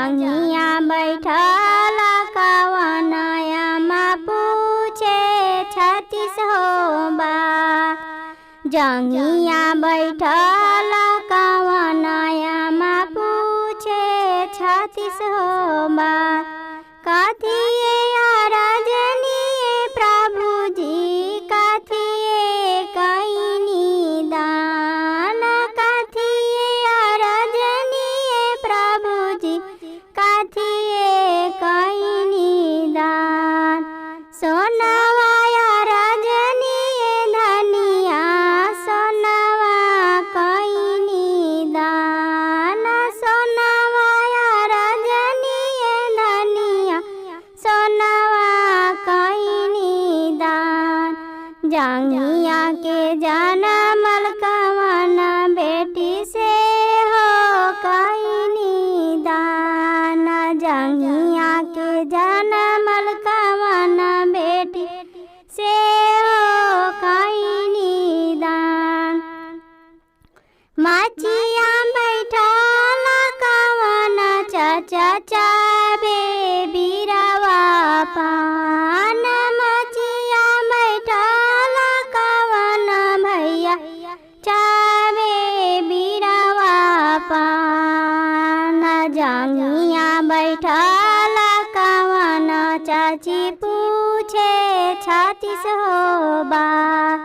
जांगिया बैठल कवनया माँ पूछे 36 हो बार। जांगिया बैठल कवनया माँ पूछे 36 हो बार। कथिए आराधनीय प्रभु जी कथिए कईनी दान। कथिए आराधनीय प्रभु जी कथिए कईनी दान। सोनावा आराधनीय धनिया सोनावा कईनी दान। सोनावा आराधनीय धनिया सोनावा कईनी दान। जांगिया के जनमल कवन बेटी से हो कईनी दान। जांगिया के जनमल कवन बेटी से हो कईनी दान। माचिया बैठल कवन चाचा चाबे बीरावा पान। माचिया बैठल कवन भैया चाबे बीरावा पान। जांगिया बैठल कवन चाची पूछे 36 हो बार।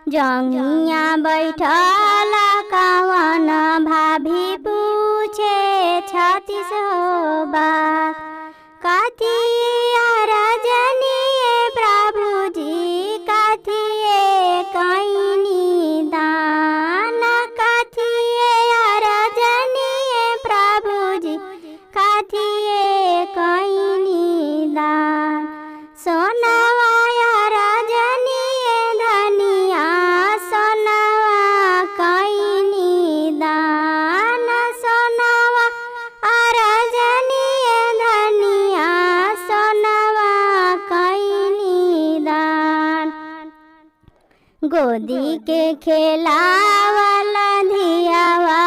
जांगिया बैठल कवन भाभी पूछे 36 हो बार। कथिए आराधनीय प्रभु जी कथिए कईनी दान। कथिए आराधनीय प्रभु जी कथिए कईनी दान। सोनावा आराधनीय धनिया सोनावा कईनी दान। सोनावा आराधनीय धनिया सोनावा कईनी दान। गोदी के खेलावला धियावा